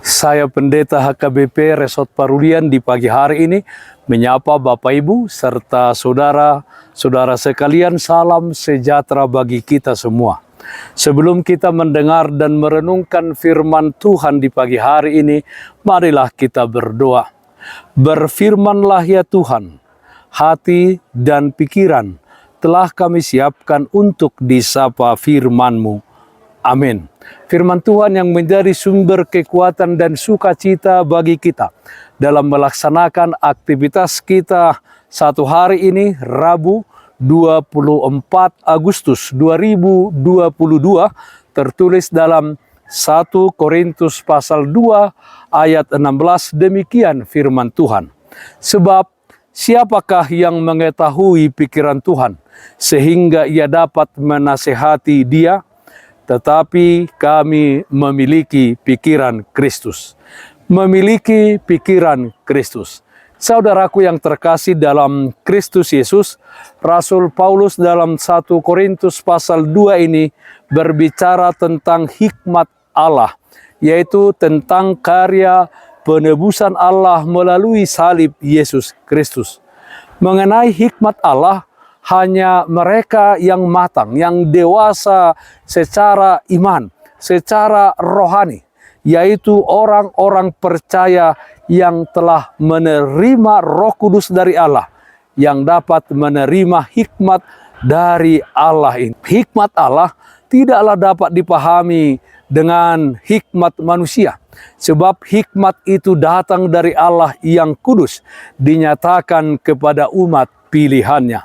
Saya Pendeta HKBP Resort Parulian di pagi hari ini menyapa Bapak Ibu serta saudara-saudara sekalian, salam sejahtera bagi kita semua. Sebelum kita mendengar dan merenungkan firman Tuhan di pagi hari ini, marilah kita berdoa. Berfirmanlah ya Tuhan, hati dan pikiran telah kami siapkan untuk disapa firman-Mu. Amin. Firman Tuhan yang menjadi sumber kekuatan dan sukacita bagi kita dalam melaksanakan aktivitas kita satu hari ini, Rabu 24 Agustus 2022, tertulis dalam 1 Korintus pasal 2 ayat 16, demikian firman Tuhan. Sebab siapakah yang mengetahui pikiran Tuhan sehingga ia dapat menasehati dia? Tetapi kami memiliki pikiran Kristus. Memiliki pikiran Kristus. Saudaraku yang terkasih dalam Kristus Yesus, Rasul Paulus dalam 1 Korintus pasal 2 ini berbicara tentang hikmat Allah, yaitu tentang karya penebusan Allah melalui salib Yesus Kristus. Mengenai hikmat Allah, hanya mereka yang matang, yang dewasa secara iman, secara rohani, yaitu orang-orang percaya yang telah menerima Roh Kudus dari Allah, yang dapat menerima hikmat dari Allah ini. Hikmat Allah tidaklah dapat dipahami dengan hikmat manusia, sebab hikmat itu datang dari Allah yang kudus, dinyatakan kepada umat pilihannya.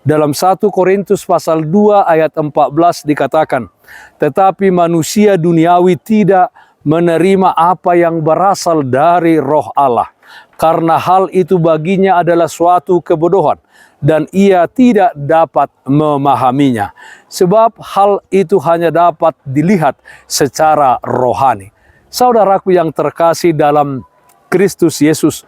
Dalam 1 Korintus pasal 2 ayat 14 dikatakan, tetapi manusia duniawi tidak menerima apa yang berasal dari Roh Allah, karena hal itu baginya adalah suatu kebodohan, dan ia tidak dapat memahaminya, sebab hal itu hanya dapat dilihat secara rohani. Saudaraku yang terkasih dalam Kristus Yesus,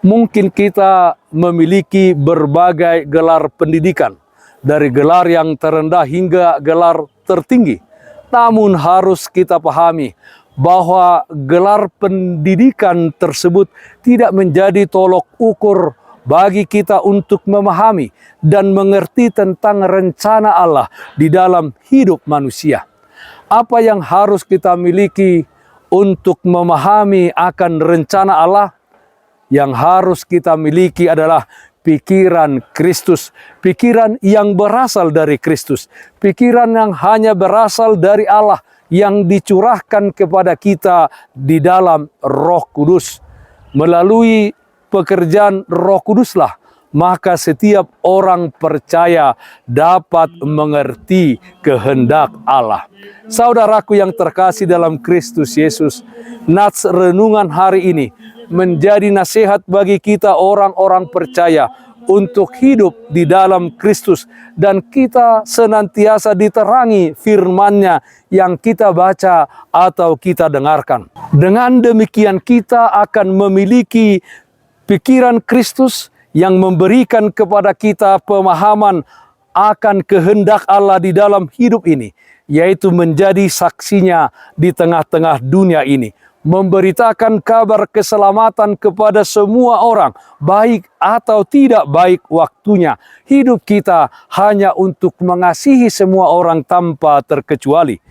mungkin kita memiliki berbagai gelar pendidikan, dari gelar yang terendah hingga gelar tertinggi. Namun harus kita pahami bahwa gelar pendidikan tersebut tidak menjadi tolok ukur bagi kita untuk memahami dan mengerti tentang rencana Allah di dalam hidup manusia. Apa yang harus kita miliki untuk memahami akan rencana Allah? Yang harus kita miliki adalah pikiran Kristus, pikiran yang berasal dari Kristus, pikiran yang hanya berasal dari Allah, yang dicurahkan kepada kita di dalam Roh Kudus. Melalui pekerjaan Roh Kuduslah maka setiap orang percaya dapat mengerti kehendak Allah. Saudaraku yang terkasih dalam Kristus Yesus, nats renungan hari ini menjadi nasihat bagi kita orang-orang percaya untuk hidup di dalam Kristus, dan kita senantiasa diterangi firman-Nya yang kita baca atau kita dengarkan. Dengan demikian kita akan memiliki pikiran Kristus yang memberikan kepada kita pemahaman akan kehendak Allah di dalam hidup ini, yaitu menjadi saksinya di tengah-tengah dunia ini, memberitakan kabar keselamatan kepada semua orang, baik atau tidak baik waktunya. Hidup kita hanya untuk mengasihi semua orang tanpa terkecuali.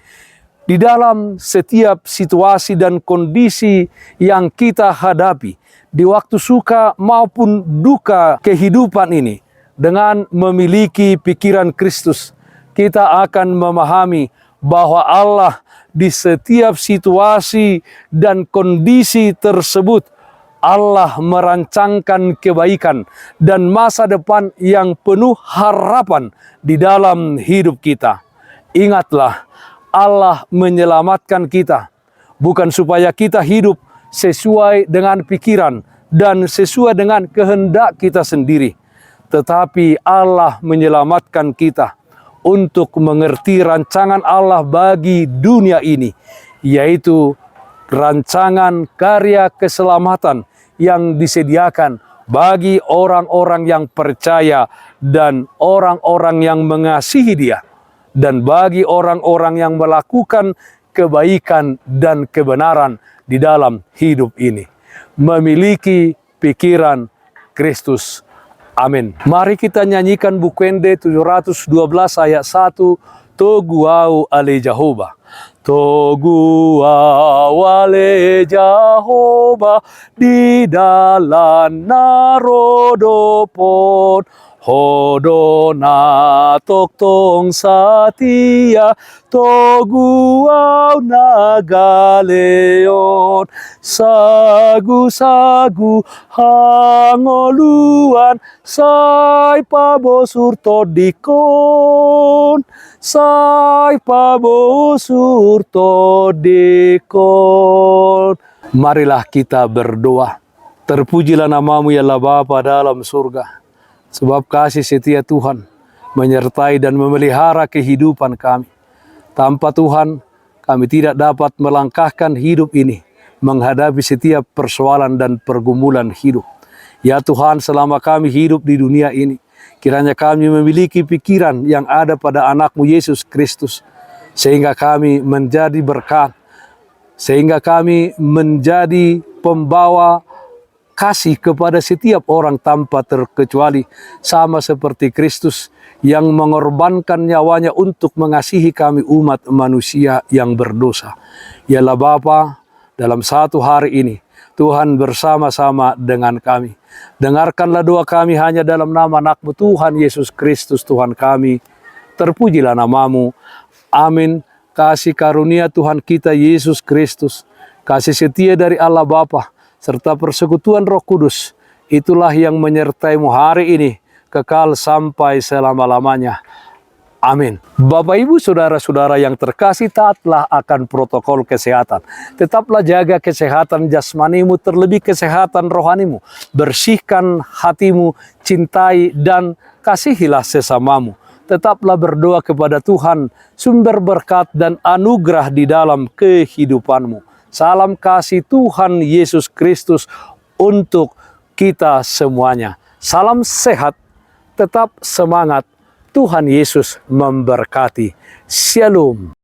Di dalam setiap situasi dan kondisi yang kita hadapi, di waktu suka maupun duka kehidupan ini, dengan memiliki pikiran Kristus, kita akan memahami bahwa Allah di setiap situasi dan kondisi tersebut, Allah merancangkan kebaikan dan masa depan yang penuh harapan di dalam hidup kita. Ingatlah, Allah menyelamatkan kita bukan supaya kita hidup sesuai dengan pikiran dan sesuai dengan kehendak kita sendiri, tetapi Allah menyelamatkan kita untuk mengerti rancangan Allah bagi dunia ini, yaitu rancangan karya keselamatan yang disediakan bagi orang-orang yang percaya dan orang-orang yang mengasihi Dia, dan bagi orang-orang yang melakukan kebaikan dan kebenaran di dalam hidup ini. Memiliki pikiran Kristus. Amin. Mari kita nyanyikan Bukwende 712 ayat 1. Togu au ale Jehovah. Togu au ale Jehovah di dalam narodopon. Hodona tok tong satia togu au nagaleon sagu hangoluan sai pabosur todikon sai pabosur todikon. Marilah kita berdoa. Terpujilah namamu ya Allah Bapa dalam surga. Sebab kasih setia Tuhan menyertai dan memelihara kehidupan kami. Tanpa Tuhan, kami tidak dapat melangkahkan hidup ini, menghadapi setiap persoalan dan pergumulan hidup. Ya Tuhan, selama kami hidup di dunia ini, kiranya kami memiliki pikiran yang ada pada anak-Mu Yesus Kristus, sehingga kami menjadi berkat, sehingga kami menjadi pembawa kasih kepada setiap orang tanpa terkecuali, sama seperti Kristus yang mengorbankan nyawanya untuk mengasihi kami umat manusia yang berdosa. Yalah Bapa, dalam satu hari ini Tuhan bersama-sama dengan kami. Dengarkanlah doa kami hanya dalam nama anak-Mu Tuhan Yesus Kristus Tuhan kami. Terpujilah namamu. Amin. Kasih karunia Tuhan kita Yesus Kristus, kasih setia dari Allah Bapa, serta persekutuan Roh Kudus, itulah yang menyertai-Mu hari ini, kekal sampai selama-lamanya. Amin. Bapak, Ibu, Saudara-saudara yang terkasih, taatlah akan protokol kesehatan. Tetaplah jaga kesehatan jasmanimu, terlebih kesehatan rohanimu. Bersihkan hatimu, cintai dan kasihilah sesamamu. Tetaplah berdoa kepada Tuhan, sumber berkat dan anugerah di dalam kehidupanmu. Salam kasih Tuhan Yesus Kristus untuk kita semuanya. Salam sehat, tetap semangat. Tuhan Yesus memberkati. Shalom.